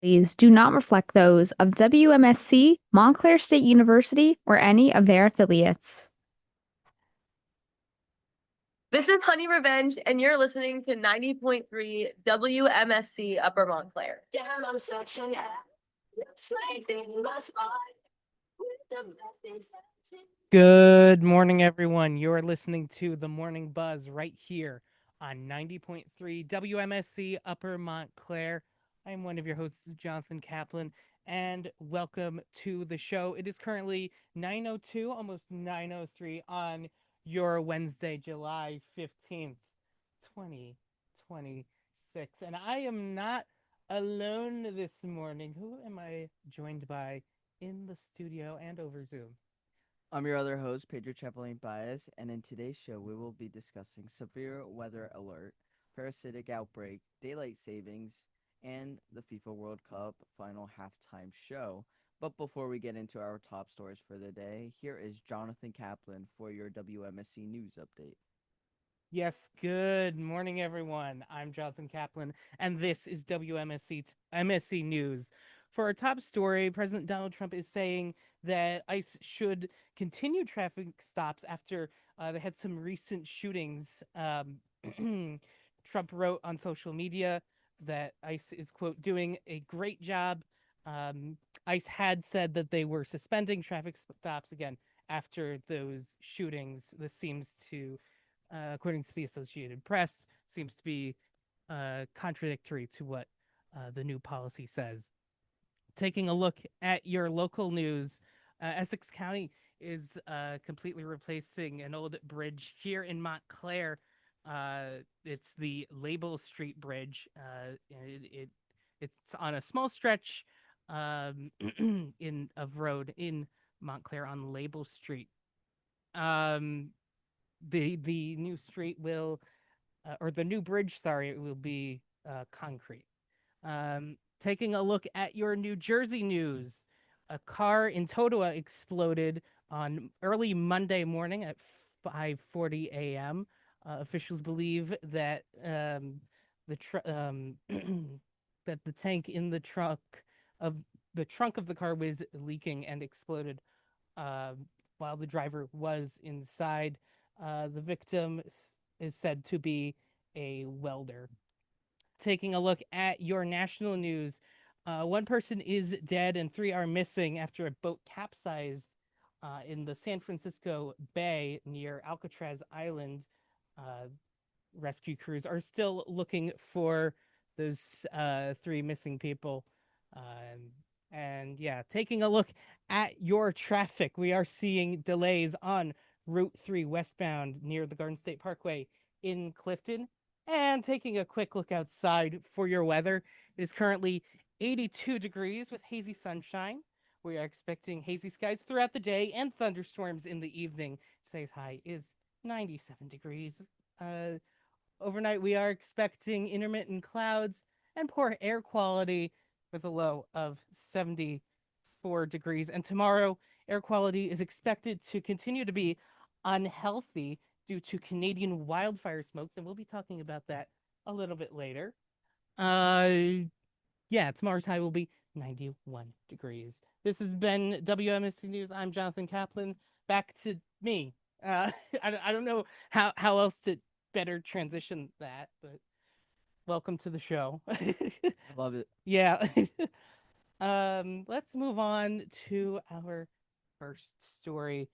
These do not reflect those of WMSC, Montclair State University, or any of their affiliates. This is Honey Revenge, and you're listening to 90.3 WMSC Upper Montclair. Damn, I'm such an ass. Good morning, everyone. You're listening to The Morning Buzz right here on 90.3 WMSC Upper Montclair. I'm one of your hosts, Jonathan Kaplan, and welcome to the show. It is currently 9:02, almost 9:03 on your Wednesday, July 15th, 2026. And I am not alone this morning. Who am I joined by in the studio and over Zoom? I'm your other host, Pedro Chapolin Baez, and in today's show, we will be discussing severe weather alert, parasitic outbreak, daylight savings, and the FIFA World Cup final halftime show. But before we get into our top stories for the day, here is Jonathan Kaplan for your WMSC News Update. Yes, good morning, everyone. I'm Jonathan Kaplan, and this is MSC News. For our top story, President Donald Trump is saying that ICE should continue traffic stops after they had some recent shootings. Trump wrote on social media that ICE is, quote, doing a great job. ICE had said that they were suspending traffic stops again after those shootings. This seems to according to the Associated Press, seems to be contradictory to what the new policy says. Taking a look at your local news, Essex County is completely replacing an old bridge here in Montclair. It's the Label Street Bridge. It's on a small stretch of road in Montclair on Label Street. The new street will, or the new bridge, sorry, it will be concrete. Taking a look at your New Jersey news, a car in Totowa exploded on early Monday morning at 5:40 a.m. Officials believe that that the tank in the trunk of the car was leaking and exploded while the driver was inside. The victim is said to be a welder. Taking a look at your national news, one person is dead and 3 are missing after a boat capsized in the San Francisco Bay near Alcatraz Island. Rescue crews are still looking for those 3 missing people. And yeah, taking a look at your traffic, we are seeing delays on Route 3 westbound near the Garden State Parkway in Clifton. And taking a quick look outside for your weather, it is currently 82 degrees with hazy sunshine. We are expecting hazy skies throughout the day and thunderstorms in the evening. Today's high is 97 degrees. Overnight, we are expecting intermittent clouds and poor air quality with a low of 74 degrees. And tomorrow, air quality is expected to continue to be unhealthy due to Canadian wildfire smokes, and we'll be talking about that a little bit later. Yeah, tomorrow's high will be 91 degrees. This has been WMSC News. I'm Jonathan Kaplan. Back to me. I don't know how else to better transition that, but welcome to the show. I love it. Yeah. Let's move on to our first story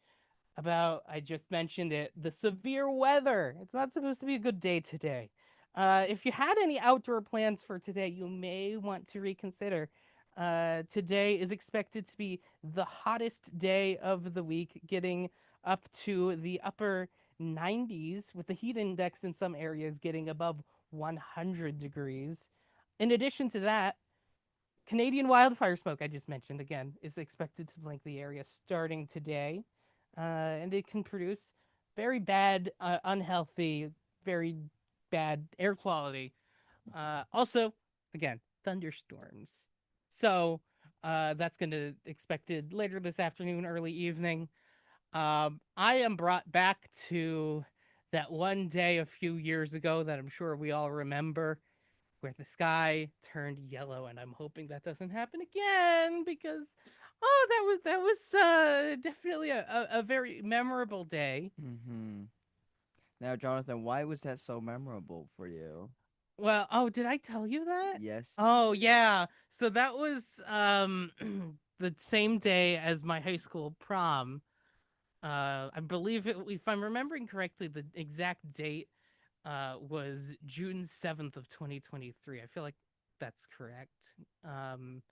about, I just mentioned it, the severe weather. It's not supposed to be a good day today. If you had any outdoor plans for today, you may want to reconsider. Today is expected to be the hottest day of the week, getting up to the upper 90s, with the heat index in some areas getting above 100 degrees. In addition to that, Canadian wildfire smoke, I just mentioned again, is expected to blink the area starting today. And it can produce very bad, unhealthy, very bad air quality. Also, again, thunderstorms. So that's going to expected later this afternoon, early evening. I am brought back to that one day a few years ago that I'm sure we all remember. where the sky turned yellow, and I'm hoping that doesn't happen again because that was definitely a very memorable day. Mm-hmm. Now, Jonathan, why was that so memorable for you? Well, oh, did I tell you that? Yes. Oh yeah. So that was the same day as my high school prom. I believe if I'm remembering correctly, the exact date was June 7th of 2023. I feel like that's correct. Um,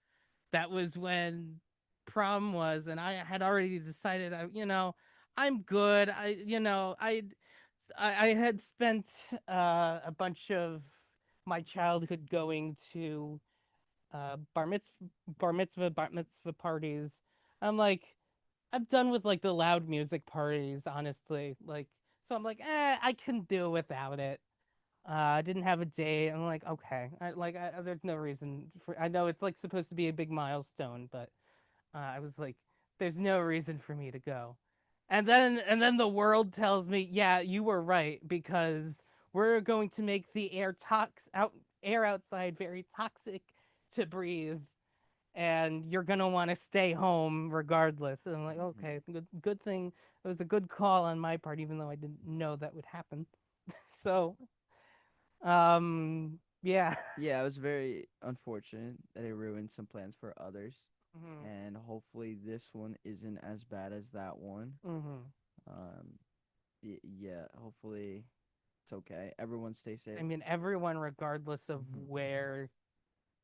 that was when prom was, and I had already decided, I'm good. I had spent a bunch of my childhood going to bar mitzvah parties. I'm like, I'm done with like the loud music parties, honestly. Like, so I'm like, I can do without it. I didn't have a date. I'm like, okay, there's no reason for. I know it's like supposed to be a big milestone, but I was like, there's no reason for me to go. And then the world tells me, yeah, you were right because we're going to make the air outside very toxic to breathe, and you're gonna want to stay home regardless. And I'm like, okay, good thing. It was a good call on my part, even though I didn't know that would happen. So, yeah. Yeah, it was very unfortunate that it ruined some plans for others, Mhm. and hopefully this one isn't as bad as that one. Mhm. Um, yeah, hopefully it's okay. Everyone stay safe. I mean, everyone, regardless of Mhm. where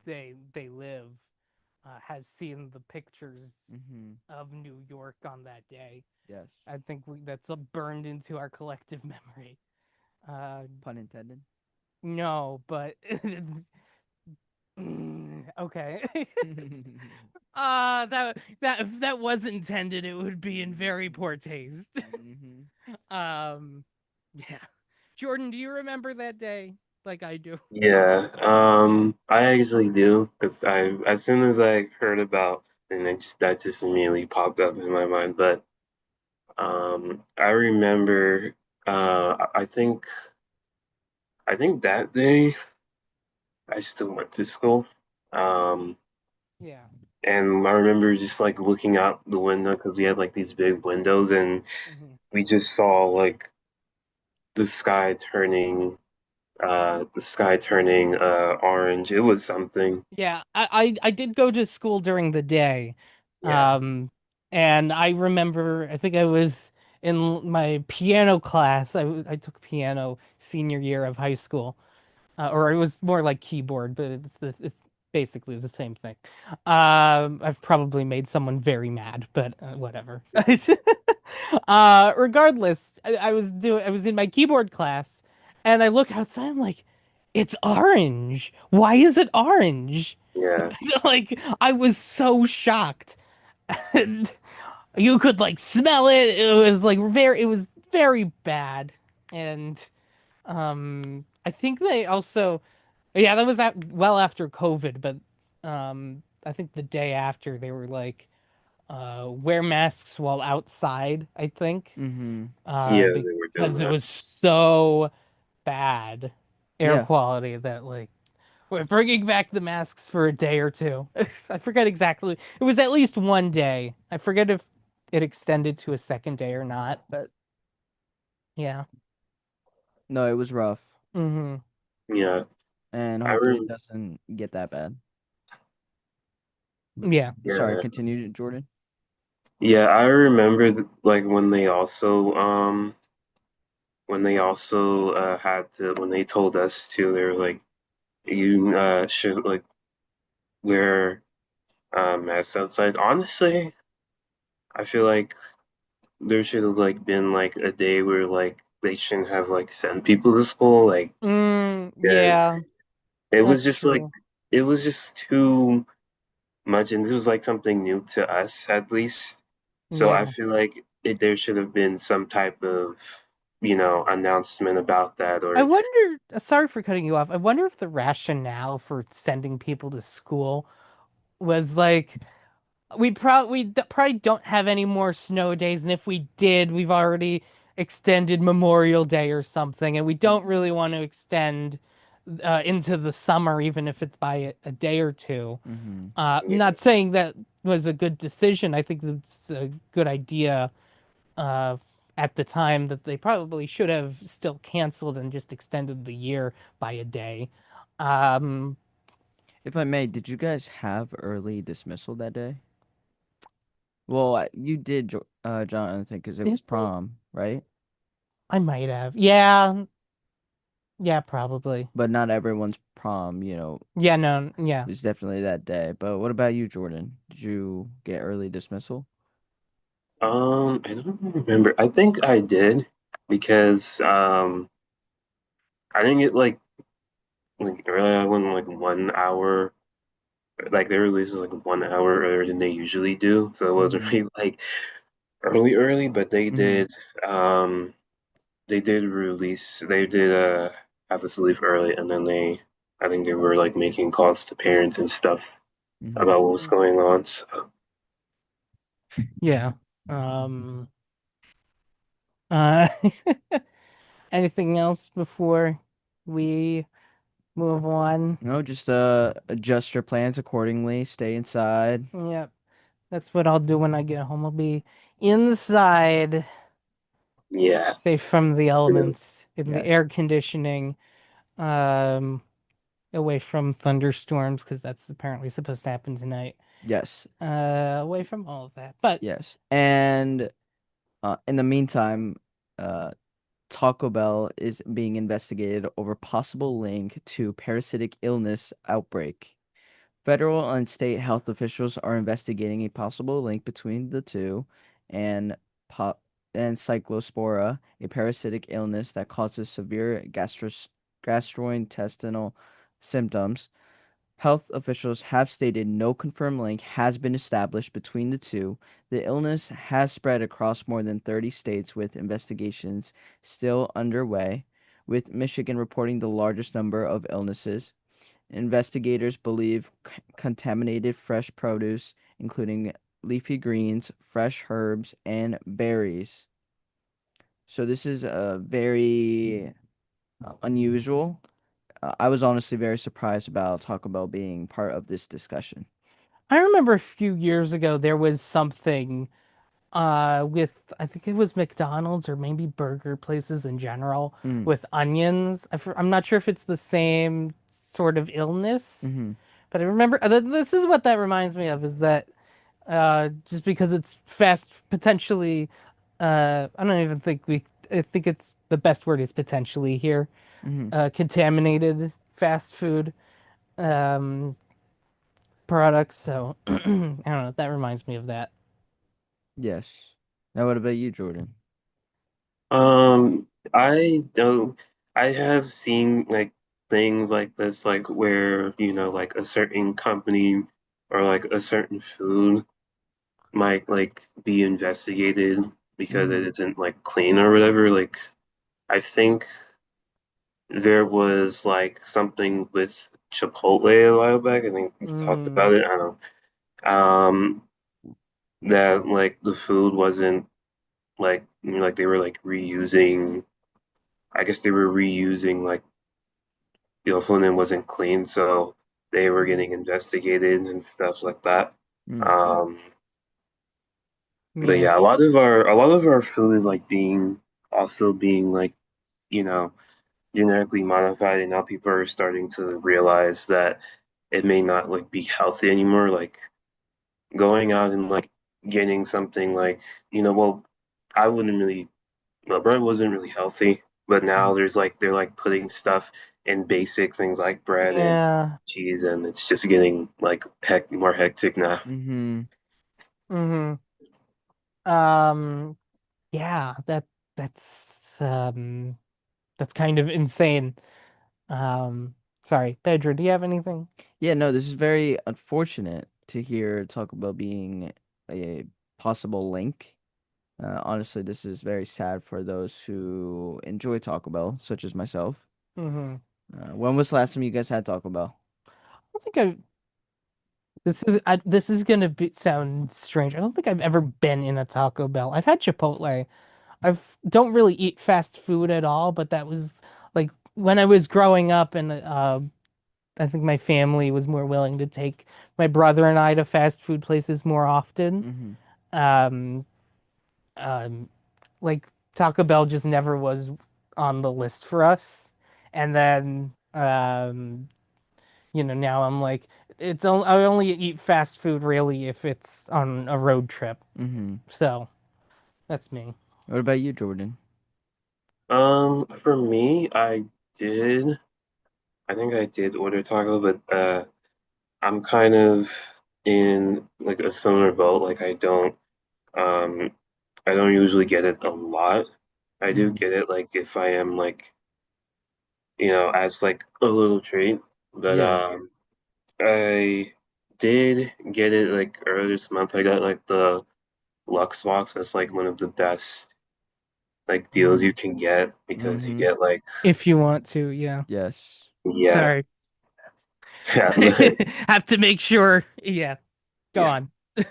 they live, has seen the pictures Mm-hmm. of New York on that day. Yes. I think that's burned into our collective memory. Pun intended. No, but okay. That if that was intended, it would be in very poor taste. Mm-hmm. Yeah. Jordan, do you remember that day like I do? Yeah, I actually do because as soon as I heard about, and that just immediately popped up in my mind. But I remember, I think that day I still went to school, um, Yeah. and I remember just like looking out the window because we had like these big windows, and Hmm. we just saw like the sky turning, orange. It was something. Yeah, I did go to school during the day. Yeah. Um and I remember I think I was in my piano class. I took piano senior year of high school. Or it was more like keyboard, but it's basically the same thing. I've probably made someone very mad, but whatever. Regardless, I was in my keyboard class, and I look outside. I'm like, it's orange. Why is it orange? Yeah. Like I was so shocked, and you could like smell it. It was very bad, and I think they also yeah, that was well after COVID, but I think the day after they were like wear masks while outside, I think. Mm-hmm. Yeah, they were doing Because it that. was so bad air Yeah. quality that like we're bringing back the masks for a day or two. I forget exactly. It was at least one day. I forget if it extended to a second day or not, but yeah. No, it was rough, Hmm. Yeah. and I hopefully it rem doesn't get that bad. Yeah. Sorry, yeah. continue, Jordan. Yeah, I remember like when they also had to when they told us to, they were like you should like wear masks outside. Honestly, I feel like there should have like been like a day where like they shouldn't have like sent people to school, like Yeah, because it was that's just like true. it was just too much, and this was like something new to us at least. So I Yeah. feel like there should have been some type of, announcement about that, I or wonder, sorry for cutting you off. I wonder if the rationale for sending people to school was like probably don't have any more snow days, and if we did, we've already extended Memorial Day or something, and we don't really want to extend into the summer, even if it's by a day or two. Mm-hmm. Not saying that was a good decision. I think it's a good idea uh, at the time that they probably should have still canceled and just extended the year by a day. Um, If I may, did you guys have early dismissal that day? Well, you did, Jonathan, because it was prom, right? I might have. Yeah. Yeah, probably. But not everyone's prom, Yeah, no, yeah. is definitely that day. But what about you, Jordan? Did you get early dismissal? I don't remember. I think I did because I didn't get like early. I went like 1 hour. Like they released like 1 hour earlier than they usually do, so it wasn't Mm-hmm. really like early. But Mm-hmm. um they did release. They did have us leave early, and then I think they were like making calls to parents and stuff Mm-hmm. about what was going on. So Yeah. Um, uh, anything else before we move on? No, just adjust your plans accordingly. Stay inside. Yep. That's what I'll do when I get home. I'll be inside, yeah. safe from the elements, in the Yes. air conditioning, um, away from thunderstorms, because that's apparently supposed to happen tonight. Yes. Away from all of that. But Yes. And in the meantime, uh, Taco Bell is being investigated over possible link to parasitic illness outbreak. Federal and state health officials are investigating a possible link between the two and po- and cyclospora, a parasitic illness that causes severe gastrointestinal symptoms. Health officials have stated no confirmed link has been established between the two. The illness has spread across more than 30 states, with investigations still underway, with Michigan reporting the largest number of illnesses. Investigators believe contaminated fresh produce, including leafy greens, fresh herbs, and berries. So this is very unusual. I was honestly very surprised about Taco Bell being part of this discussion. I remember a few years ago there was something with I think it was McDonald's or maybe burger places in general Mm. with onions. I'm not sure if it's the same sort of illness, Mm-hmm. but I remember this is what that reminds me of is that just because it's fast potentially I don't even think I think it's the best word is potentially here, Mm-hmm. contaminated fast food um products. So I don't know, that reminds me of that. Yes. Now, what about you, Jordan? I don't. I have seen like things like this, like where like a certain company or like a certain food might like be investigated because it Mm-hmm. isn't like clean or whatever. Like I think there was like something with Chipotle a while back. I think we talked Mm, about it. I don't know. That like the food wasn't like like they were like reusing. I guess they were reusing like Fulton wasn't clean, so they were getting investigated and stuff like that. Mm. Um, but yeah. yeah, a lot of our food is like being like you know genetically modified, and now people are starting to realize that it may not like be healthy anymore. Like going out and like getting something like well, I wouldn't really. Well, bread wasn't really healthy, but now Mm-hmm. there's like they're like putting stuff in basic things like bread and Yeah. cheese, and it's just getting like more hectic now. Mm-hmm. Mm-hmm. Um, yeah, that's kind of insane. Sorry, Pedro, do you have anything? Yeah, no, this is very unfortunate to hear Taco Bell being a possible link. Honestly, this is very sad for those who enjoy Taco Bell, such as myself. Mm-hmm. When was the last time you guys had Taco Bell? I don't think this is gonna sound strange. I don't think I've ever been in a Taco Bell. I've had Chipotle. I've don't really eat fast food at all, but that was like when I was growing up, and I think my family was more willing to take my brother and I to fast food places more often. Mm-hmm. Um, um, like Taco Bell just never was on the list for us. And then, now I'm like, I only eat fast food really if it's on a road trip. Mm-hmm. So that's me. What about you, Jordan? For me, I think I did order taco, but I'm kind of in like a similar boat. Like um I don't usually get it a lot. I do Mm-hmm. get it like if I am like, as like a little treat. But Yeah. I did get it like earlier this month. I got like the Lux box. That's like one of the best like deals you can get because you Mm-hmm. get like, If you want to, yeah. Yes. yeah, Sorry. yeah, but Have to make sure. Yeah, go yeah. on.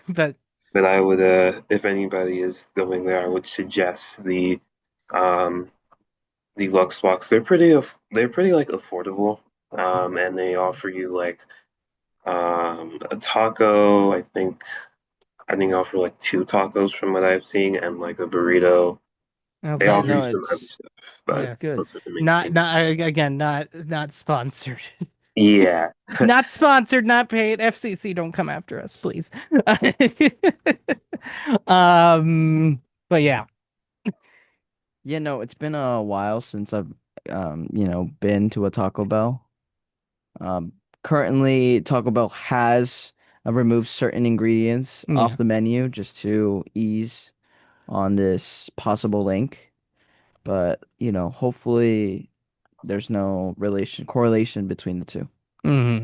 But But I would, if anybody is going there, I would suggest um, the Lux box. They're pretty like affordable, and they offer you like, a taco. I think they offer like two tacos from what I've seen, and like a burrito. They Yeah, okay, offer you no, some other it's stuff, but yeah. good. those are the main Not things. again, not sponsored. Yeah, Not sponsored, not paid. FCC, don't come after us, please. But yeah. Yeah, no, it's been a while since I've been to a Taco Bell. Um, Currently Taco Bell has removed certain ingredients off Yeah. the menu just to ease on this possible link. But, hopefully there's no relation correlation between the two. Hmm.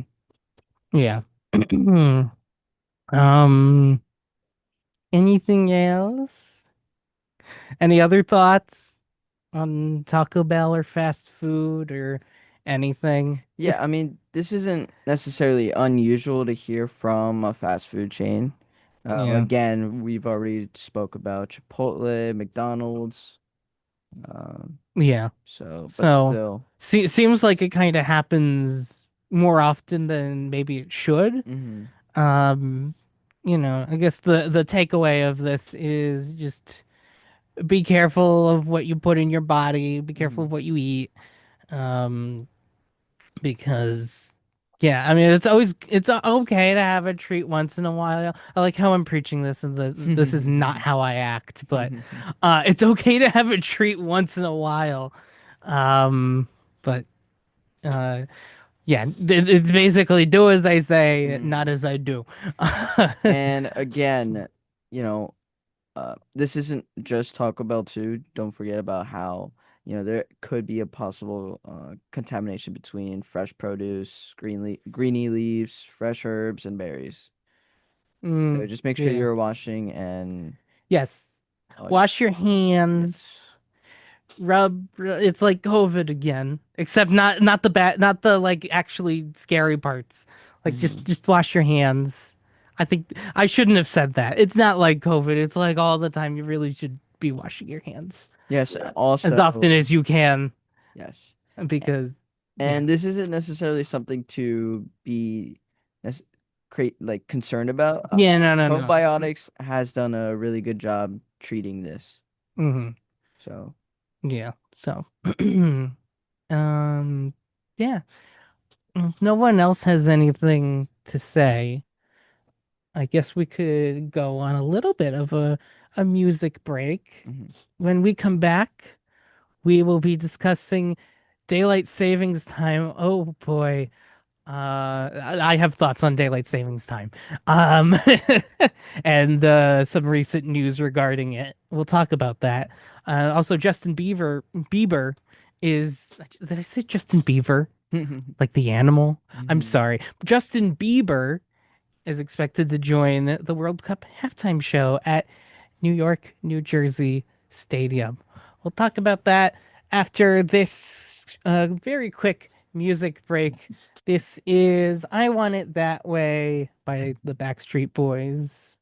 Yeah. Um, anything else? Any other thoughts on Taco Bell or fast food or anything? Yeah, I mean, this isn't necessarily unusual to hear from a fast food chain. Yeah. Again, we've already spoke about Chipotle, McDonald's, um, Yeah. but So, still. seems like it kind of happens more often than maybe it should. Hmm. Um, I guess the takeaway of this is just be careful of what you put in your body, be careful Hmm. of what you eat. Um, because yeah, I mean it's okay to have a treat once in a while. I like how I'm preaching this and this is not how I act, but it's okay to have a treat once in a while. But uh yeah, it's basically do as I say, not as I do. And again, you know, this isn't just Taco Bell too. Don't forget about how, there could be a possible contamination between fresh produce, greeny leaves, fresh herbs, and berries. So Mm, just make sure yeah. you're washing and Yes. oh, Wash your hands. yes. It's like COVID again, except not the bad, not the like actually scary parts. Like Hmm. just wash your hands. I think I shouldn't have said that. It's not like COVID. It's like all the time. You really should be washing your hands Yes, as often also, as you can yes. A- because yeah. And this isn't necessarily something to be nec- create like concerned about. Yeah, no. Probiotics has done a really good job treating this. Hmm. So, Yeah. So um yeah. If no one else has anything to say, I guess we could go on a little bit of a music break. mhm. When we come back, we will be discussing daylight savings time. Oh boy. I have thoughts on daylight savings time. Um, and some recent news regarding it. We'll talk about that. Also, Bieber is. Did I say Justin Bieber? Like the animal? I'm Mhm. sorry. Justin Bieber is expected to join the World Cup halftime show at New York, New Jersey Stadium. We'll talk about that after this very quick music break. This is I Want It That Way by the Backstreet Boys.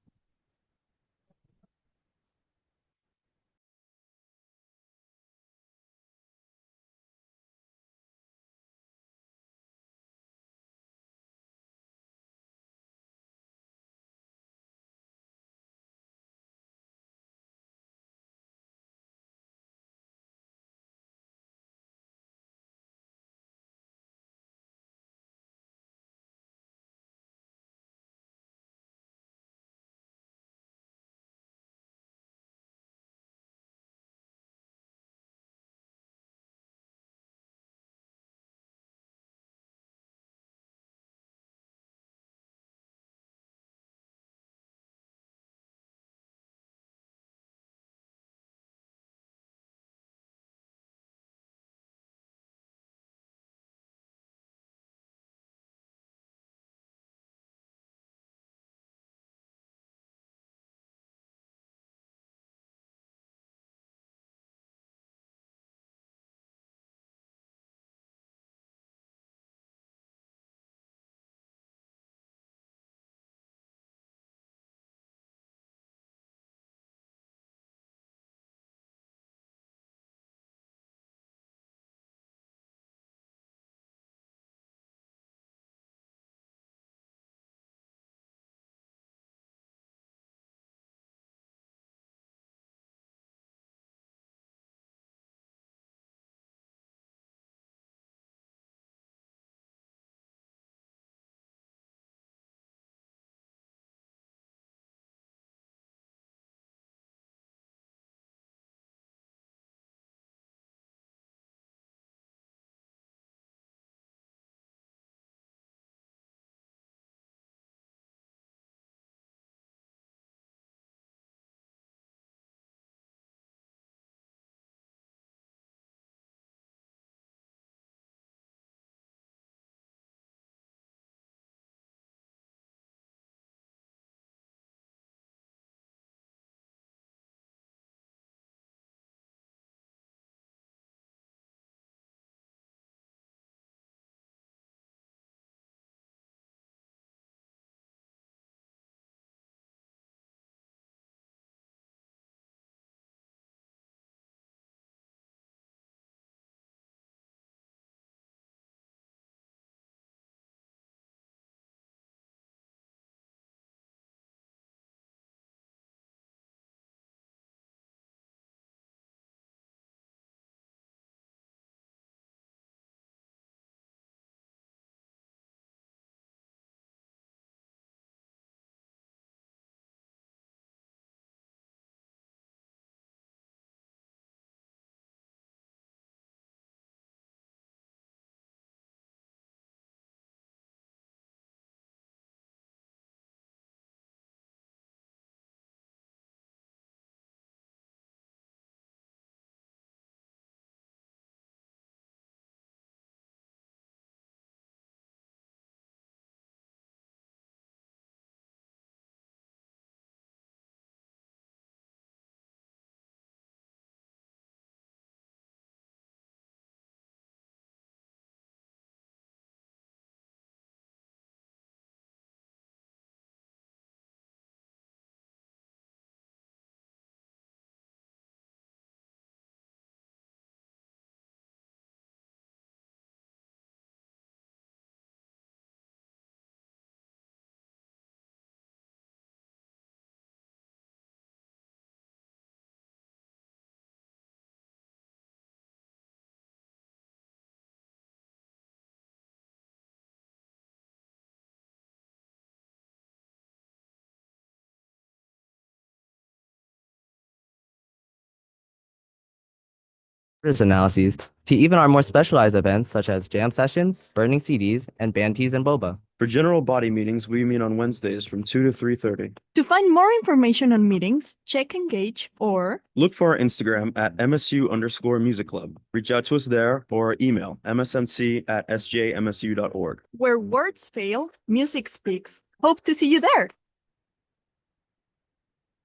analyses to even our more specialized events such as jam sessions, burning CDs, and band teas and boba. For general body meetings, we meet on Wednesdays from 2 to 3:30. To find more information on meetings, check Engage or Look for our Instagram at MSU_Music Club. Reach out to us there or email msmc@sjmsu.org. where words fail, music speaks. Hope to see you there.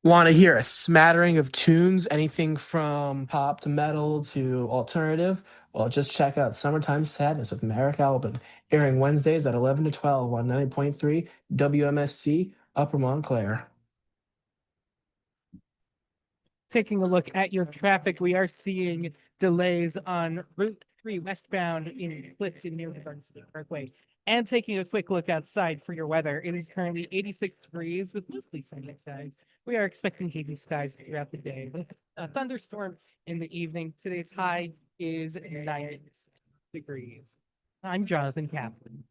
Want to hear a smattering of tunes, anything from pop to metal to alternative? Well, just check out Summertime Sadness with Merrick Albin, airing Wednesdays at 11 to 12 on 90.3 WMSC Upper Montclair. Taking a look at your traffic, we are seeing delays on Route 3 westbound in Clifton near the Garden State Parkway. And taking a quick look outside for your weather, it is currently 86 degrees with mostly sunny skies. We are expecting hazy skies throughout the day with a thunderstorm in the evening. Today's high is 96 degrees. I'm Jonathan Kaplan.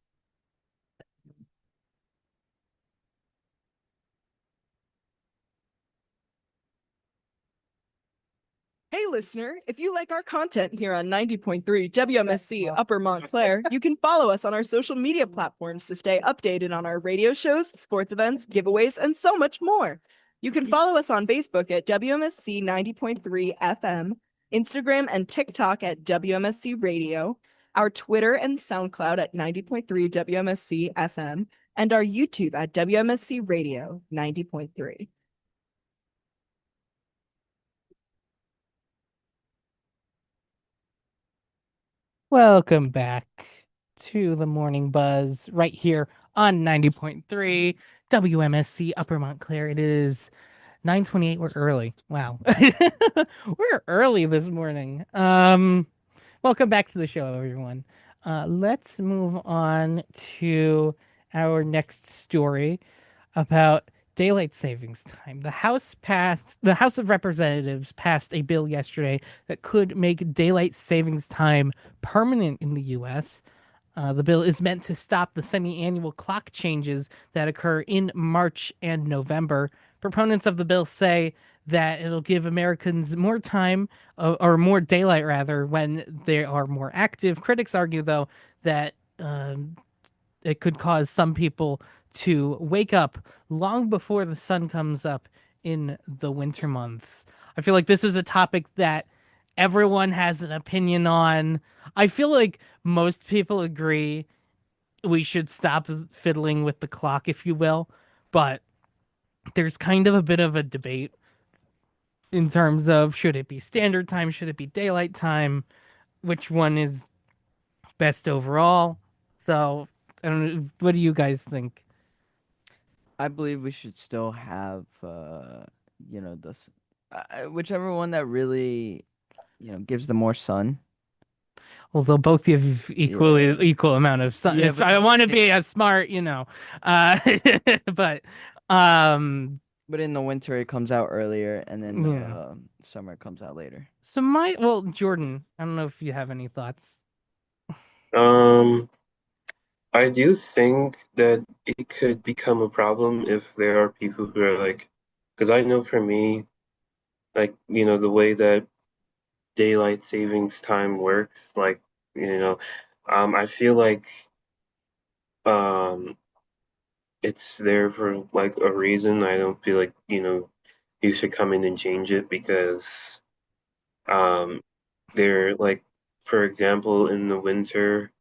Hey, listener, if you like our content here on 90.3 WMSC Upper Montclair, you can follow us on our social media platforms to stay updated on our radio shows, sports events, giveaways, and so much more. You can follow us on Facebook at WMSC 90.3 FM, Instagram and TikTok at WMSC Radio, our Twitter and SoundCloud at 90.3 WMSC FM, and our YouTube at WMSC Radio 90.3. Welcome back to the Morning Buzz right here on 90.3 WMSC Upper Montclair. It is 9:28. We're early. Wow. We're early this morning. Welcome back to the show, everyone. Let's move on to our next story about daylight savings time. The House of Representatives passed a bill yesterday that could make daylight savings time permanent in the U.S. The bill is meant to stop the semi-annual clock changes that occur in March and November. Proponents of the bill say that it'll give Americans more time, or more daylight rather, when they are more active. Critics argue, though, that it could cause some people to wake up long before the sun comes up in the winter months. I feel like this is a topic that everyone has an opinion on. I feel like most people agree we should stop fiddling with the clock, if you will, but there's kind of a bit of a debate in terms of should it be standard time, should it be daylight time, which one is best overall. So, I don't know, what do you guys think? I believe we should still have, this, whichever one that really, gives the more sun. Well, they'll both give equal amount of sun. Yeah, If but I want to be as smart, but But in the winter it comes out earlier, and then Yeah. summer it comes out later. so Jordan, I don't know if you have any thoughts. I do think that it could become a problem if there are people who are like, because I know for me, like, the way that daylight savings time works, like, I feel like it's there for like a reason. I don't feel like, you should come in and change it because they're like, for example, in the winter,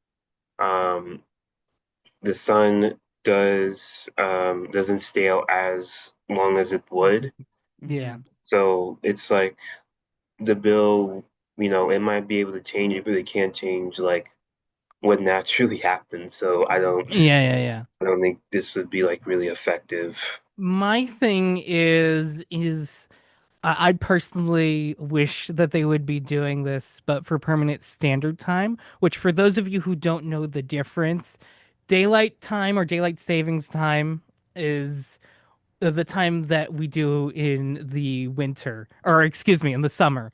the sun doesn't stay out as long as it would. Yeah. So it's like the bill, it might be able to change it, but it can't change like what naturally happens. So I don't think this would be like really effective. My thing is I personally wish that they would be doing this, but for permanent standard time, which for those of you who don't know the difference, daylight time or daylight savings time is the time that we do in the winter, or excuse me, in the summer.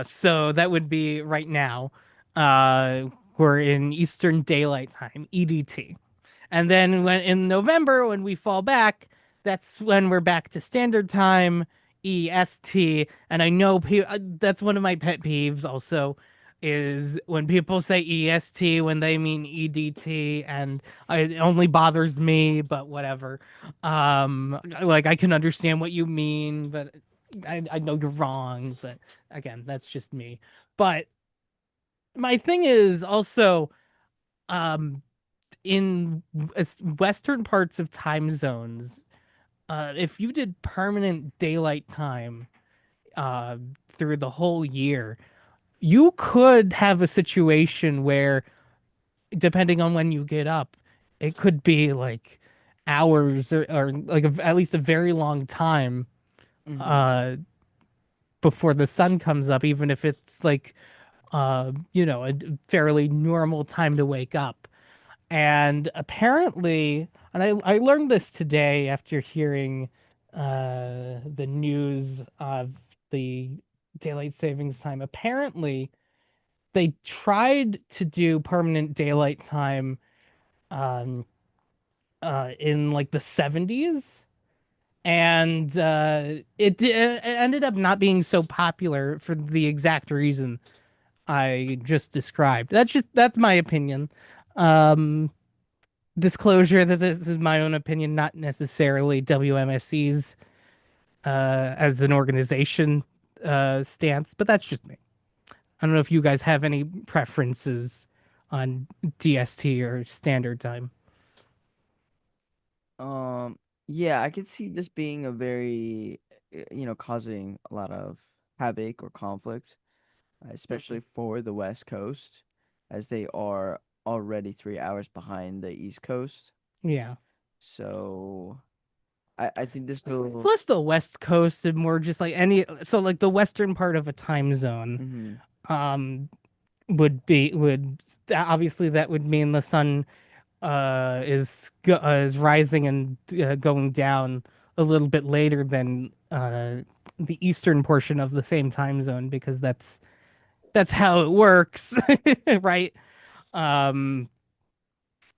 So that would be right now. We're in Eastern Daylight Time, EDT. And then when in November, when we fall back, that's when we're back to standard time, EST, and I know that's one of my pet peeves also is when people say EST when they mean EDT, and it only bothers me, but whatever. Like I can understand what you mean, but I know you're wrong, but again, that's just me. But my thing is also um in western parts of time zones, if you did permanent daylight time uh through the whole year, you could have a situation where depending on when you get up, it could be like hours or like at least a very long time Mm-hmm. uh before the sun comes up, even if it's like a fairly normal time to wake up. And apparently, and I learned this today after hearing the news of the daylight savings time. Apparently, they tried to do permanent daylight time um in like the 70s, and it ended up not being so popular for the exact reason I just described. That's my opinion. Um Disclosure that this is my own opinion, not necessarily WMSC's as an organization stance, but that's just me. I don't know if you guys have any preferences on DST or standard time. Um, yeah, I could see this being a very, causing a lot of havoc or conflict, especially for the West Coast, as they are already 3 hours behind the East Coast. Yeah. So I think this It's will. less the West Coast and more just like so like the western part of a time zone Mhm. um would obviously that would mean the sun is rising and going down a little bit later than the eastern portion of the same time zone, because that's how it works, right? Um,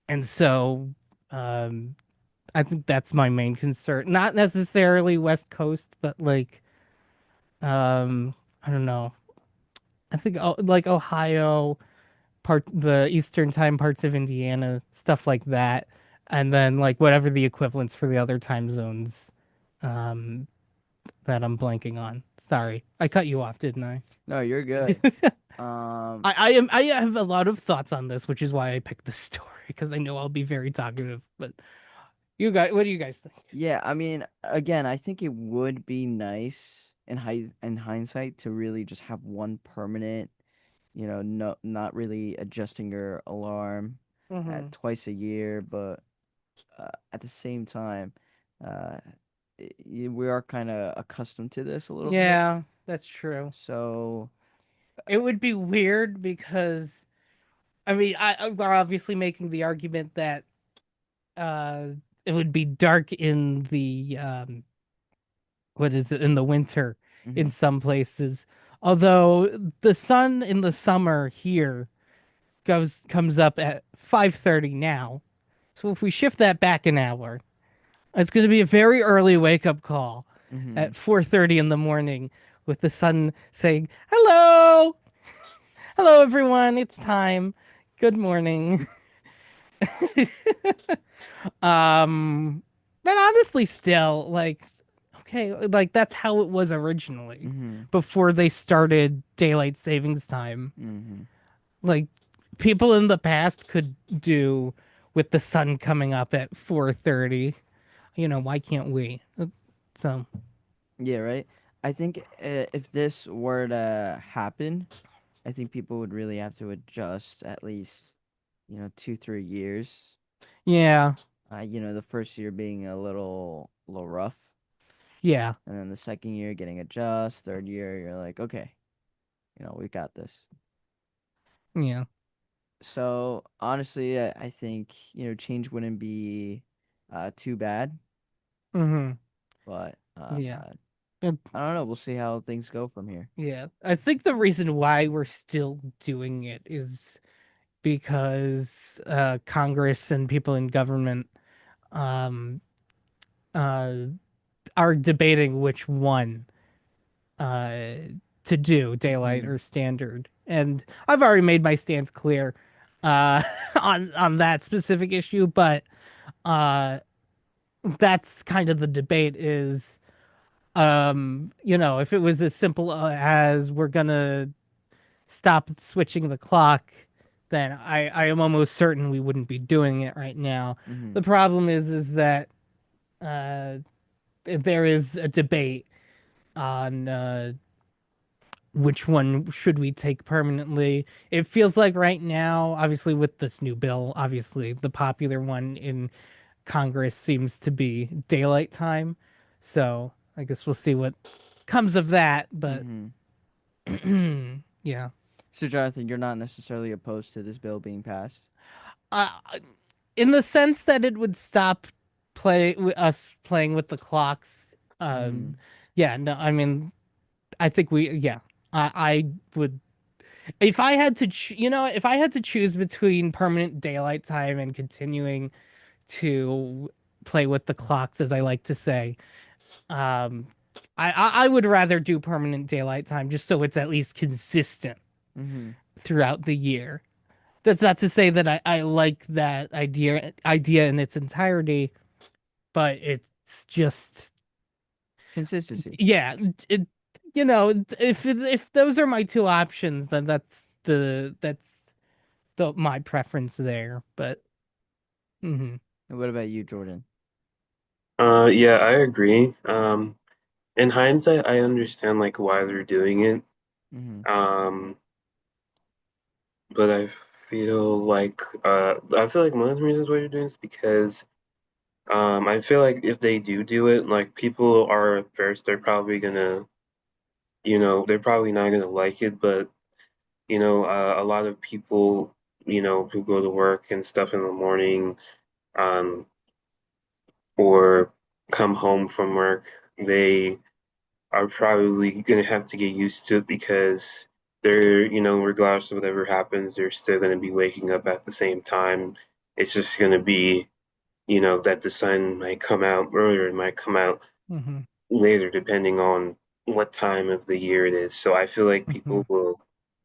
and so um, I think that's my main concern. Not necessarily West Coast, but like I don't know. I think like Ohio, the eastern time parts of Indiana, stuff like that, and then like whatever the equivalents for the other time zones um that I'm blanking on. Sorry. I cut you off, didn't I? No, you're good. I have a lot of thoughts on this, which is why I picked this story, because I know I'll be very talkative. But you guys, what do you guys think? Yeah, I mean, again, I think it would be nice in hindsight to really just have one permanent, no, not really adjusting your alarm at twice a year, but at the same time, uh, we are kind of accustomed to this a little bit. Yeah, that's true. So It would be weird because I mean, we're obviously making the argument that uh it would be dark in the what is it, in the winter in mhm. some places. Although the sun in the summer here comes up at 5:30 now. So if we shift that back an hour, it's going to be a very early wake up call at 4:30 in the morning with the sun saying, "Hello. Hello everyone. It's time. Good morning." But honestly still like okay, like that's how it was originally before they started daylight savings time. Like people in the past could do with the sun coming up at 4:30. Why can't we? So, Yeah, right. I think if this were to happen, I think people would really have to adjust at least, 2, 3 years. yeah. The first year being a little rough, Yeah. and then the second year getting adjust. Third year, you're like, okay, we got this. Yeah. So honestly, I think change wouldn't be too bad, Mhm. but Yeah. I don't know. We'll see how things go from here. Yeah. I think the reason why we're still doing it is because Congress and people in government um uh are debating which one uh to do daylight Mhm. or standard. And I've already made my stance clear on that specific issue, but uh that's kind of the debate is if it was as simple as we're gonna stop switching the clock, then I am almost certain we wouldn't be doing it right now. The Mhm. problem is that uh there is a debate on which one should we take permanently. It feels like right now, obviously with this new bill, obviously the popular one in Congress seems to be daylight time. So I guess we'll see what comes of that. But Mhm. yeah, So Jonathan, you're not necessarily opposed to this bill being passed. uh, in the sense that it would stop us playing with the clocks. Mhm. Yeah, no, I mean, I think I would. If I had to, if I had to choose between permanent daylight time and continuing to play with the clocks, as I like to say, um, I would rather do permanent daylight time just so it's at least consistent Mhm. throughout the year. That's not to say that I like that idea in its entirety, but it's just Consistency. yeah, if those are my two options, then that's my preference there. But mhm. And what about you, Jordan? Yeah, I agree. In hindsight, I understand like why they're doing it. Mhm. Um, but I feel like one of the reasons why they're doing this is because I feel like if they do it, like people are at first they're probably gonna, they're probably not gonna like it, but a lot of people, who go to work and stuff in the morning, um, or come home from work, they are probably gonna have to get used to it because they're, regardless of whatever happens, they're still gonna be waking up at the same time. It's just gonna be, that the sun might come out earlier, it might come out Mhm. later, depending on what time of the year it is. So I feel like people Mhm. will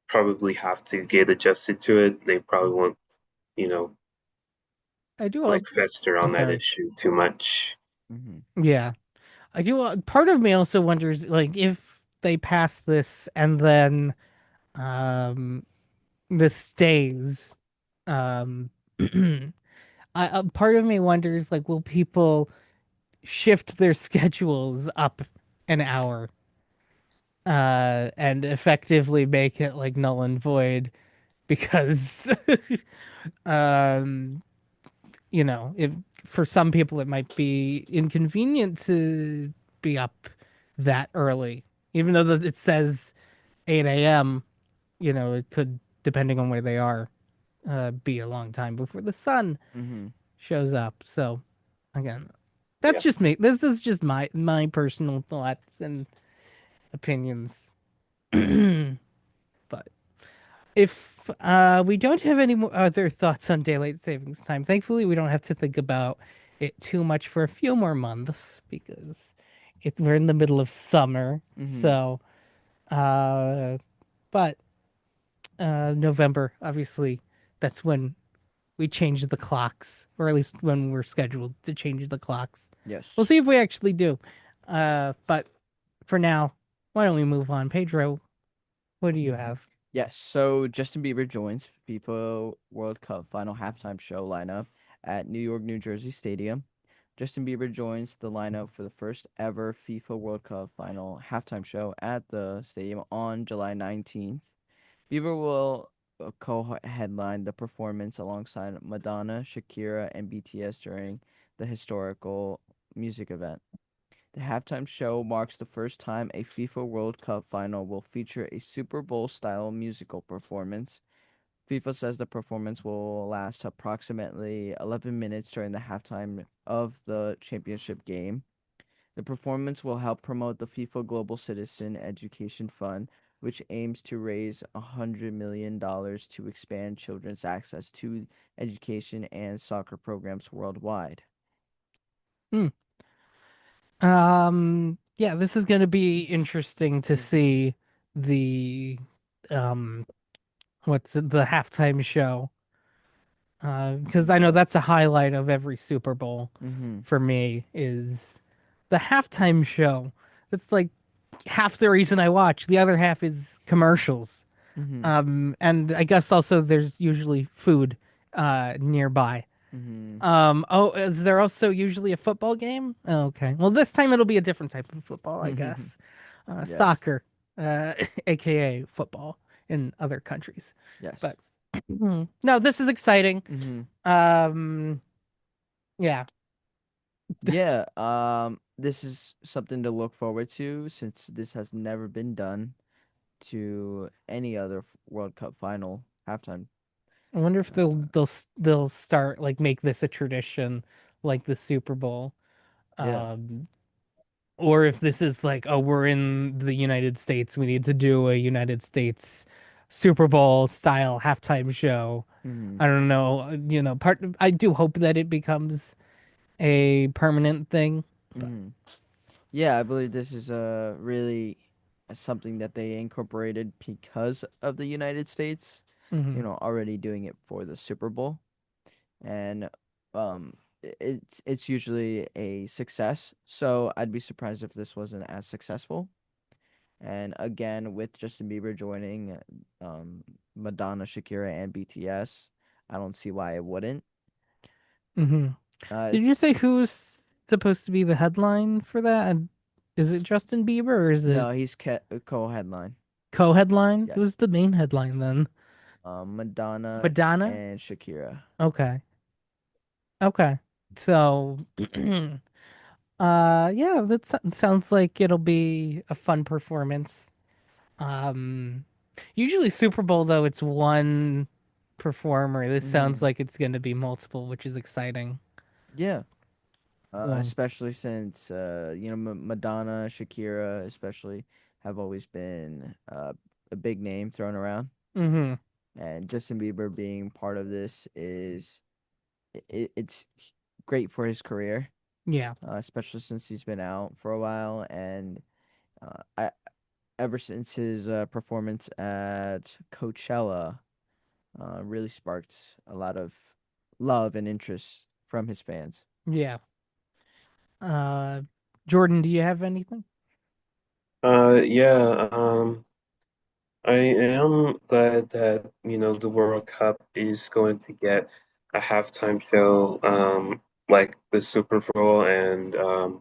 probably have to get adjusted to it. They probably won't, you know, I do. like fester Oh, on that sorry. issue too much. Mhm. Yeah, I do. Part of me also wonders, like, if they pass this and then um this stays, um, part of me wonders, like, will people shift their schedules up an hour, and effectively make it like null and void because, um, if for some people it might be inconvenient to be up that early, even though it says 8 a.m. It could, depending on where they are, be a long time before the sun Mhm. shows up. So again, Yeah. that's just me. This is just my personal thoughts and opinions. But if we don't have any more other thoughts on daylight savings time, thankfully we don't have to think about it too much for a few more months because we're in the middle of summer. Mhm. So, uh, but November, obviously, that's when we change the clocks, or at least when we're scheduled to change the clocks. We'll Yes. see if we actually do. But for now, why don't we move on? Pedro, what do you have? Yes. So Justin Bieber joins FIFA World Cup final halftime show lineup at New York, New Jersey Stadium. Justin Bieber joins the lineup for the first ever FIFA World Cup final halftime show at the stadium on July 19th. Bieber will co-headline the performance alongside Madonna, Shakira, and BTS during the historical music event. The halftime show marks the first time a FIFA World Cup final will feature a Super Bowl style musical performance. FIFA says the performance will last approximately 11 minutes during the halftime of the championship game. The performance will help promote the FIFA Global Citizen Education Fund, which aims to raise $100 million to expand children's access to education and soccer programs worldwide. Hmm. Um, Yeah, this is going to be interesting to see the um what's it, the halftime show. Because I know that's a highlight of every Super Bowl Mm-hmm. for me is the halftime show. That's like half the reason I watch. The other half is commercials. Mm-hmm. And I guess also there's usually food nearby. Mm-hmm. Oh, is there also usually a football game? Oh, okay. Well, this time it'll be a different type of football, I guess. Yes. Soccer, aka football in other countries. Yes. But no, this is exciting. Mm-hmm. Yeah. Yeah. This is something to look forward to since this has never been done to any other World Cup final halftime. I wonder if they'll start like make this a tradition like the Super Bowl. Yeah. Or if this is like, oh, we're in the United States, we need to do a United States Super Bowl style halftime show. Mm-hmm. I don't know, I do hope that it becomes a permanent thing. Mm-hmm. Yeah, I believe this is really something that they incorporated because of the United States, Mhm. already doing it for the Super Bowl. And it's usually a success. So I'd be surprised if this wasn't as successful. And again, with Justin Bieber joining Madonna, Shakira, and BTS, I don't see why it wouldn't. Mhm. Uh, Did you say who's supposed to be the headline for that? And is it Justin Bieber or is it no, he's co-headline. co-headline? Yes. Who's the main headline then? Madonna Madonna? and Shakira. Okay. Okay. So yeah, sounds like it'll be a fun performance. Um Usually Super Bowl though it's one performer. This sounds Mm-hmm. like it's going to be multiple, which is exciting. Yeah. So, Especially since Madonna, Shakira, especially have always been a big name thrown around, mhm. and Justin Bieber being part of this it's great for his career, Yeah. especially since he's been out for a while, and I ever since his performance at Coachella really sparked a lot of love and interest from his fans. Yeah. Uh Jordan, do you have anything? Yeah, I am glad that, the World Cup is going to get a halftime show, like the Super Bowl, and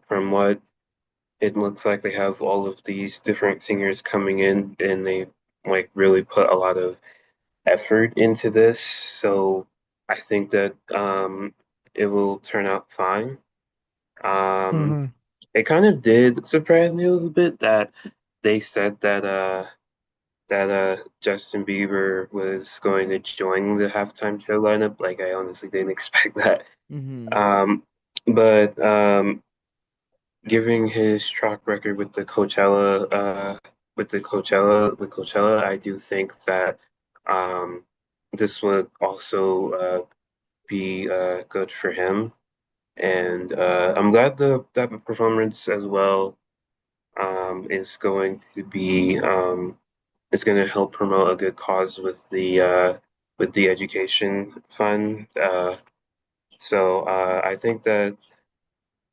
from what it looks like, they have all of these different singers coming in, and they like really put a lot of effort into this. So I think that it will turn out fine. Um, Mhm. it kind of did surprise me a little bit that they said that Justin Bieber was going to join the halftime show lineup. Like I honestly didn't expect that. Mm-hmm. Um, but giving his track record with the Coachella, I do think that um, this would also be good for him. And I'm glad that the performance as well is going to be it's going to help promote a good cause with the education fund. So I think that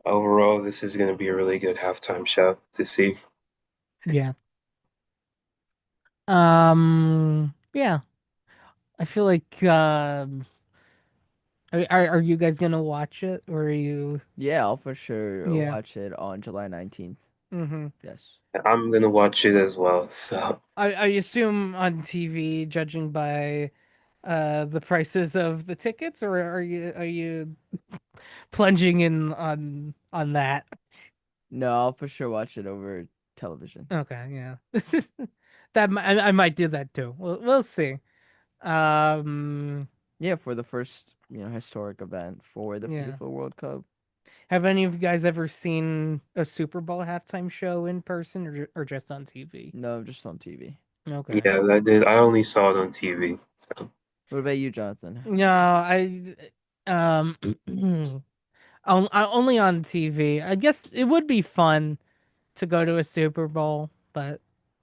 overall this is going to be a really good halftime show to see. Yeah. Yeah. I feel like are you guys going to watch it or are you Yeah, I'll for sure yeah. watch it on July 19th. Mhm. Yes. I'm going to watch it as well. So I assume on TV judging by the prices of the tickets or are you plunging in on that? No, I'll for sure watch it over television. Okay, yeah. I might do that too. We'll see. Um, Yeah, for the first, historic event for the yeah. FIFA World Cup. Have any of you guys ever seen a Super Bowl halftime show in person or just on TV? No, just on TV. Okay. yeah, I did. I only saw it on TV. So What about you, Jonathan? No, only on TV. I guess it would be fun to go to a Super Bowl, but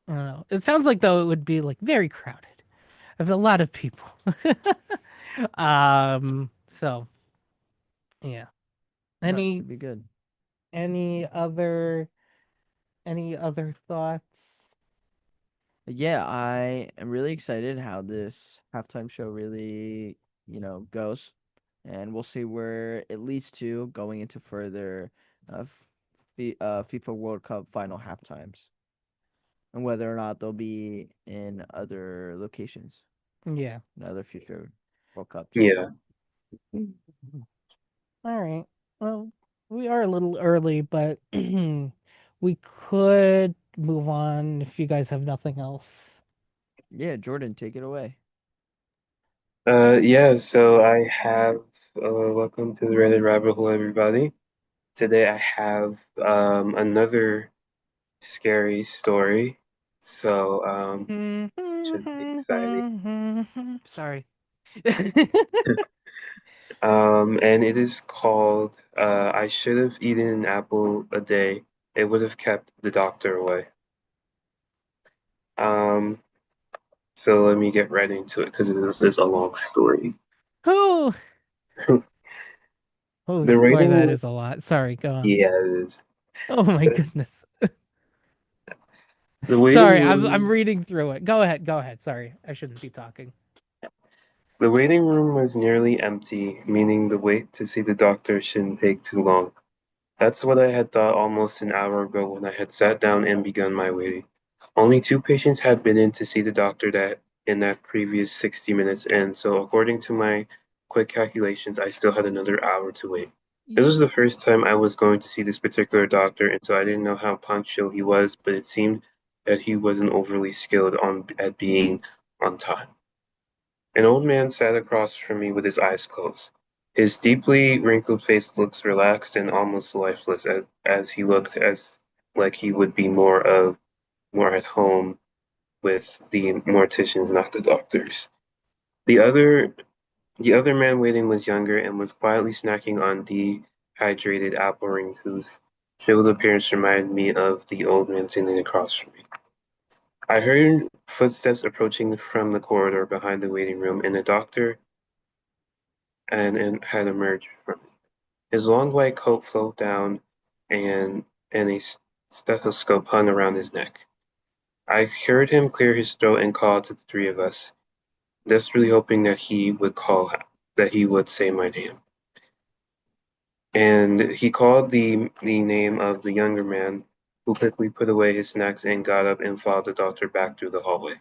I don't know. It sounds like though it would be like very crowded of a lot of people. So yeah. No, Any it'd be good. any other thoughts? Yeah, I am really excited how this halftime show really, goes. And we'll see where it leads to going into further FIFA World Cup final halftimes and whether or not they'll be in other locations Yeah. in other future World Cups. Yeah. All right. Well, we are a little early, but we could move on if you guys have nothing else. Yeah, Jordan, take it away. Yeah, so I have welcome to the Reddit Rabbit Hole, everybody. Today I have another scary story. So should be exciting. Sorry. And it is called I Should Have Eaten an Apple a Day. It would have kept the doctor away. So let me get right into it because it's a long story. Oh, oh The boy, that rating, is a lot. Sorry, go on. yeah, it is. Oh my goodness. The waiting Sorry, I'm room, reading through it. Go ahead. Sorry, I shouldn't be talking. the waiting room was nearly empty, meaning the wait to see the doctor shouldn't take too long. That's what I had thought almost an hour ago when I had sat down and begun my waiting. Only two patients had been in to see the doctor in that previous 60 minutes, and so according to my quick calculations, I still had another hour to wait. This was the first time I was going to see this particular doctor, and so I didn't know how punctual he was, but it seemed that he wasn't overly skilled at being on time. An old man sat across from me with his eyes closed. His deeply wrinkled face looked relaxed and almost lifeless as he looked as like he would be more at home with the morticians, not the doctors. The other the other man waiting was younger and was quietly snacking on dehydrated apple rings whose shriveled appearance reminded me of the old man sitting across from me. I heard footsteps approaching from the corridor behind the waiting room, and the doctor and had emerged from it. His long white coat flowed down, and a stethoscope hung around his neck. I heard him clear his throat and call to the three of us, desperately hoping that he would say my name. And he called the name of the younger man, who quickly put away his snacks and got up and followed the doctor back through the hallway.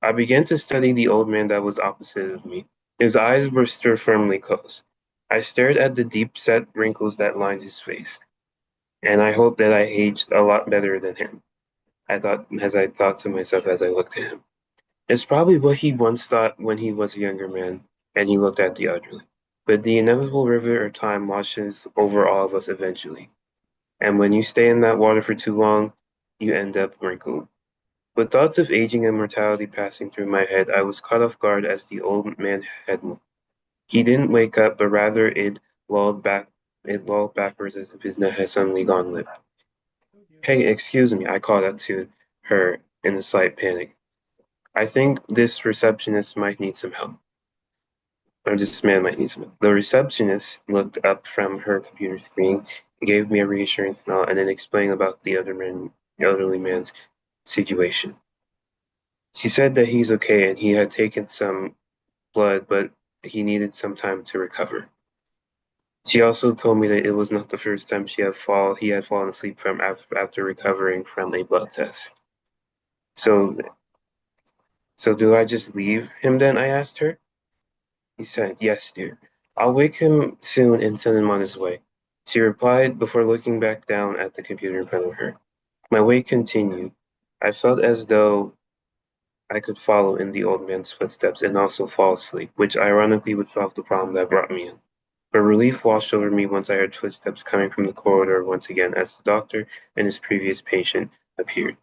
I began to study the old man that was opposite of me. His eyes were still firmly closed. I stared at the deep-set wrinkles that lined his face, and I hoped that I aged a lot better than him. I thought to myself as I looked at him. It's probably what he once thought when he was a younger man, and he looked at the elderly. But the inevitable river of time washes over all of us eventually. And when you stay in that water for too long, you end up wrinkled. With thoughts of aging and mortality passing through my head, I was caught off guard as the old man had moved. He didn't wake up, but rather it lulled backwards as if his neck had suddenly gone limp. Hey, excuse me, I called out to her in a slight panic. I think this receptionist might need some help. Or this man might need some help. The receptionist looked up from her computer screen, gave me a reassuring smile, and then explained about the elderly man's situation. She said that he's okay and he had taken some blood, but he needed some time to recover. She also told me that it was not the first time he had fallen asleep from after recovering from a blood test. So do I just leave him then? I asked her. He said, "Yes, dear. I'll wake him soon and send him on his way." She replied before looking back down at the computer in front of her. My wait continued. I felt as though I could follow in the old man's footsteps and also fall asleep, which ironically would solve the problem that brought me in. But relief washed over me once I heard footsteps coming from the corridor once again as the doctor and his previous patient appeared.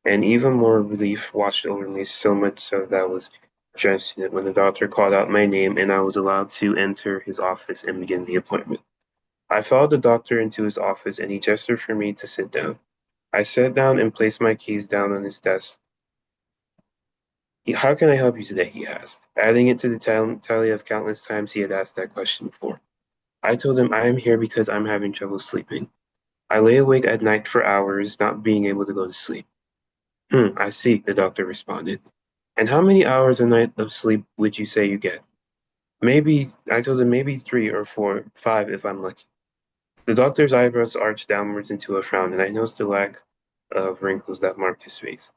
And even more relief washed over me, so much so that I was drenched in it when the doctor called out my name and I was allowed to enter his office and begin the appointment. I followed the doctor into his office and he gestured for me to sit down. I sat down and placed my keys down on his desk. How can I help you today? He asked, adding it to the tally of countless times he had asked that question before. I told him I am here because I'm having trouble sleeping. I lay awake at night for hours, not being able to go to sleep. I see, the doctor responded. And how many hours a night of sleep would you say you get? I told him maybe 3 or 4, 5 if I'm lucky. The doctor's eyebrows arched downwards into a frown, and I noticed the lack of wrinkles that marked his face.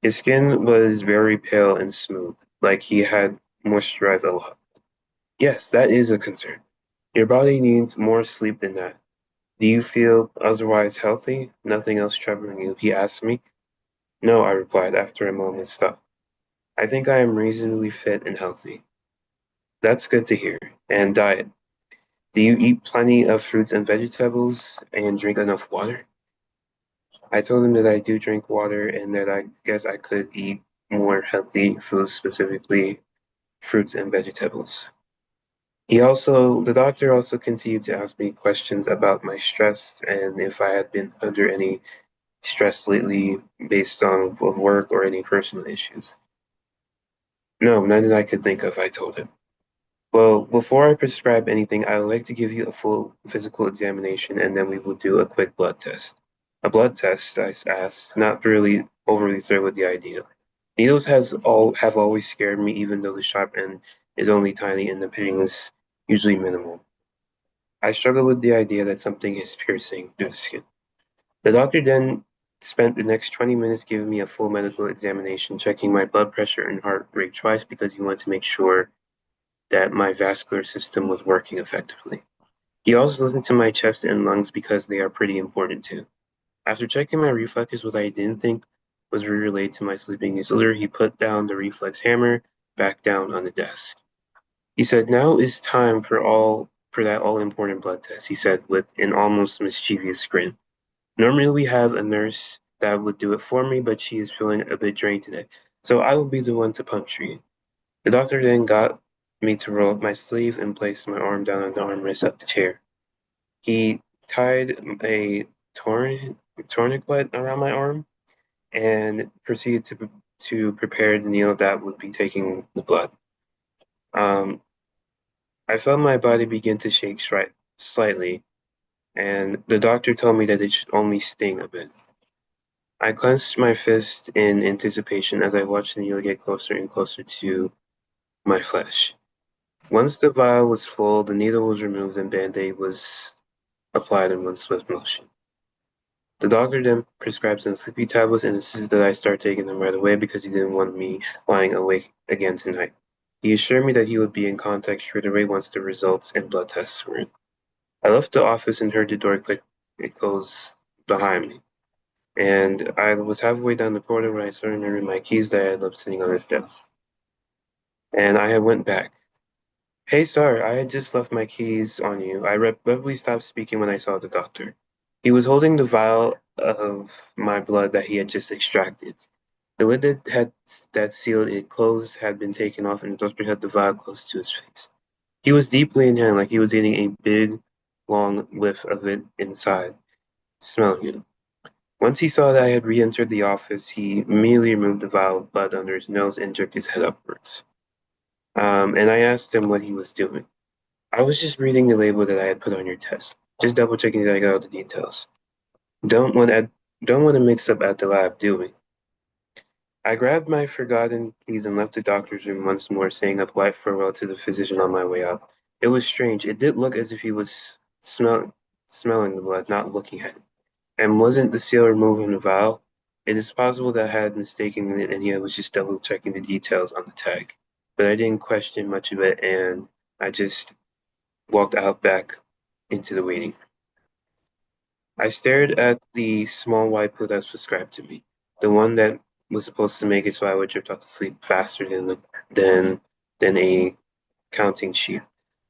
His skin was very pale and smooth, like he had moisturized a lot. Yes, that is a concern. Your body needs more sleep than that. Do you feel otherwise healthy? Nothing else troubling you? He asked me. No, I replied after a moment's thought. I think I am reasonably fit and healthy. That's good to hear. And diet. Do you eat plenty of fruits and vegetables and drink enough water? I told him that I do drink water and that I guess I could eat more healthy foods, specifically fruits and vegetables. The doctor also continued to ask me questions about my stress and if I had been under any stress lately based on work or any personal issues. No, none that I could think of, I told him. Well, before I prescribe anything, I would like to give you a full physical examination and then we will do a quick blood test. A blood test, I asked, not really overly thrilled with the idea. Needles have always scared me, even though the sharp end is only tiny and the pain is usually minimal. I struggle with the idea that something is piercing through the skin. The doctor then spent the next 20 minutes giving me a full medical examination, checking my blood pressure and heart rate twice because he wanted to make sure that my vascular system was working effectively. He also listened to my chest and lungs because they are pretty important too. After checking my reflexes, what I didn't think was related to my sleeping disorder, he put down the reflex hammer back down on the desk. He said, "Now is time for that all important blood test," he said with an almost mischievous grin. "Normally we have a nurse that would do it for me, but she is feeling a bit drained today, so I will be the one to puncture you." The doctor then got me to roll up my sleeve and placed my arm down on the armrest of the chair. He tied a tourniquet around my arm and proceeded to prepare the needle that would be taking the blood. I felt my body begin to shake slightly, and the doctor told me that it should only sting a bit. I clenched my fist in anticipation as I watched the needle get closer and closer to my flesh. Once the vial was full, the needle was removed and Band-Aid was applied in one swift motion. The doctor then prescribed some sleepy tablets and insisted that I start taking them right away because he didn't want me lying awake again tonight. He assured me that he would be in contact straight away once the results and blood tests were in. I left the office and heard the door click and close behind me. And I was halfway down the corridor when I started remembering my keys that I had left sitting on his desk. And I had went back. "Hey, sir, I had just left my keys on you." I abruptly stopped speaking when I saw the doctor. He was holding the vial of my blood that he had just extracted. The lid that sealed it closed had been taken off, and the doctor had the vial close to his face. He was deeply in hand, like he was eating a big, long whiff of it inside, smelling it. Once he saw that I had re-entered the office, he immediately removed the vial of blood under his nose and jerked his head upwards. And I asked him what he was doing. "I was just reading the label that I had put on your test, just double checking that I got all the details. Don't want to mix up at the lab, do we?" I grabbed my forgotten keys and left the doctor's room once more, saying a polite farewell to the physician on my way out. It was strange. It did look as if he was smelling the blood, not looking at it. And wasn't the seal removed from the vial? It is possible that I had mistaken it and he was just double checking the details on the tag. But I didn't question much of it and I just walked out back into the waiting room. I stared at the small white pill that was prescribed to me, the one that was supposed to make it so I would drift off to sleep faster than a counting sheep.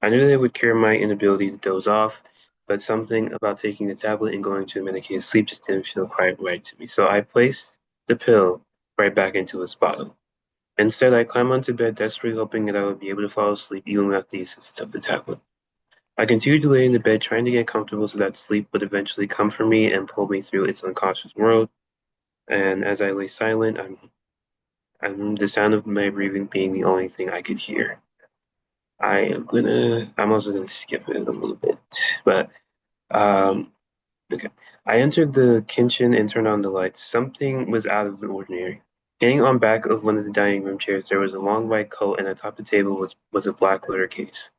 I knew that it would cure my inability to doze off, but something about taking the tablet and going to a medicated sleep just didn't feel quite right to me. So I placed the pill right back into its bottle. Instead, I climbed onto bed, desperately hoping that I would be able to fall asleep even without the assistance of the tablet. I continued to lay in the bed, trying to get comfortable so that sleep would eventually come for me and pull me through its unconscious world. And as I lay silent, I'm the sound of my breathing being the only thing I could hear. I'm also gonna skip it a little bit, but okay. I entered the kitchen and turned on the lights. Something was out of the ordinary. Hanging on back of one of the dining room chairs, there was a long white coat, and atop the table was a black letter case.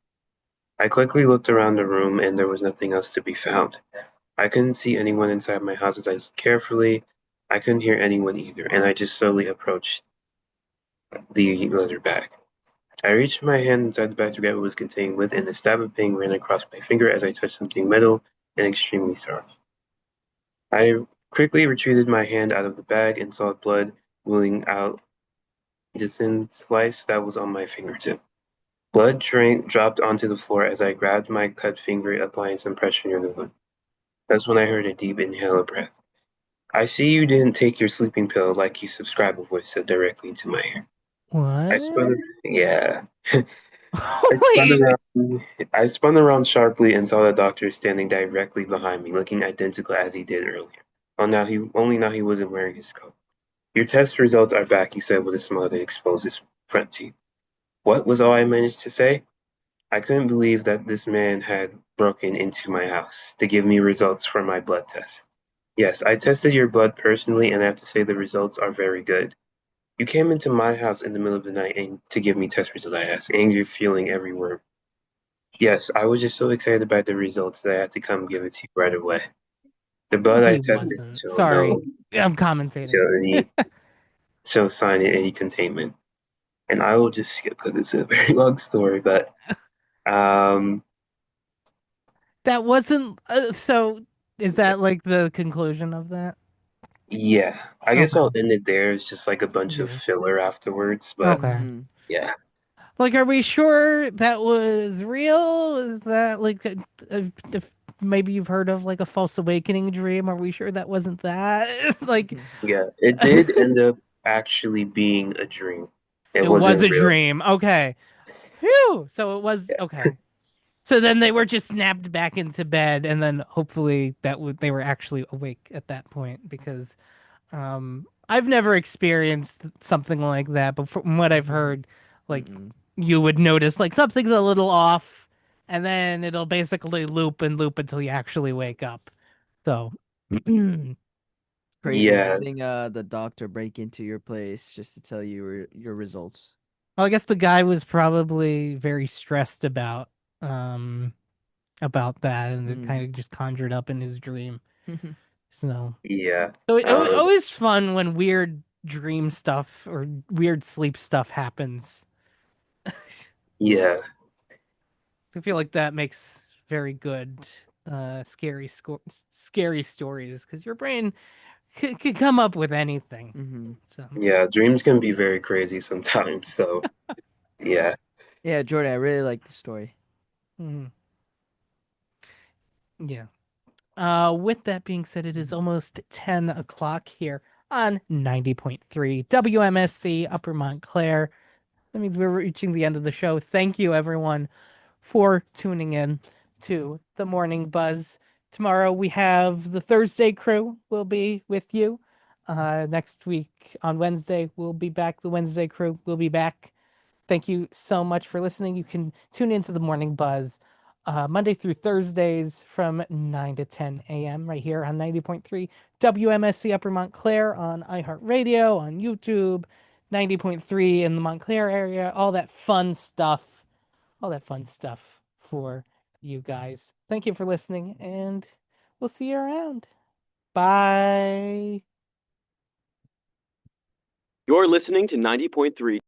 I quickly looked around the room, and there was nothing else to be found. I couldn't see anyone inside my house as I looked carefully. I couldn't hear anyone either, and I just slowly approached the leather bag. I reached my hand inside the bag to get what was contained with, and a stab of pain ran across my finger as I touched something metal and extremely sharp. I quickly retrieved my hand out of the bag and saw blood wooling out the thin slice that was on my fingertip. Blood dropped onto the floor as I grabbed my cut finger, applying some pressure near the wound. That's when I heard a deep inhale of breath. I see you didn't take your sleeping pill like you subscribed, a voice said directly into my ear. What? Yeah. Wait. I spun around sharply and saw the doctor standing directly behind me, looking identical as he did earlier. Only now he wasn't wearing his coat. Your test results are back, he said with a smile that exposed his front teeth. What was all I managed to say? I couldn't believe that this man had broken into my house to give me results for my blood test. Yes, I tested your blood personally, and I have to say the results are very good. You came into my house in the middle of the night and to give me test results, I asked, angry feeling every word. Yes, I was just so excited about the results that I had to come give it to you right away. The blood I He tested wasn't. showed Sorry. no I'm commentating. show sign of any containment. And I will just skip because it's a very long story, but That wasn't so is that like the conclusion of that? yeah, I guess Okay. I'll end it there. It's just like a bunch of Yeah. filler afterwards, but Okay. yeah. Like, are we sure that was real? Is that like if maybe you've heard of like a false awakening dream? Are we sure that wasn't that? Like, Yeah, it did end up actually being a dream. It it was wasn't a real. dream. Okay. Phew. So it was Yeah. okay. So then they were just snapped back into bed, and then hopefully they were actually awake at that point because I've never experienced something like that, but from what I've heard, like you would notice like something's a little off, and then it'll basically loop and loop until you actually wake up. So Crazy Yeah. having the doctor break into your place just to tell you your results. well, I guess the guy was probably very stressed about that, and it kind of just conjured up in his dream. So Yeah. it always fun when weird dream stuff or weird sleep stuff happens. Yeah. I feel like that makes very good scary stories because your brain could come up with anything. So Yeah, dreams can be very crazy sometimes, so yeah. Yeah, Jordan, I really like the story. yeah. With that being said, it is almost 10 o'clock here on 90.3 WMSC Upper Montclair. That means we're reaching the end of the show. Thank you, everyone, for tuning in to the Morning Buzz. Tomorrow we have the Thursday crew will be with you. Next week on Wednesday, we'll be back. The Wednesday crew will be back. Thank you so much for listening. You can tune into the Morning Buzz Monday through Thursdays from 9 to 10 a.m. right here on 90.3 WMSC Upper Montclair on iHeartRadio, on YouTube, 90.3 in the Montclair area, all that fun stuff for you guys. Thank you for listening, and we'll see you around. Bye. You're listening to 90.3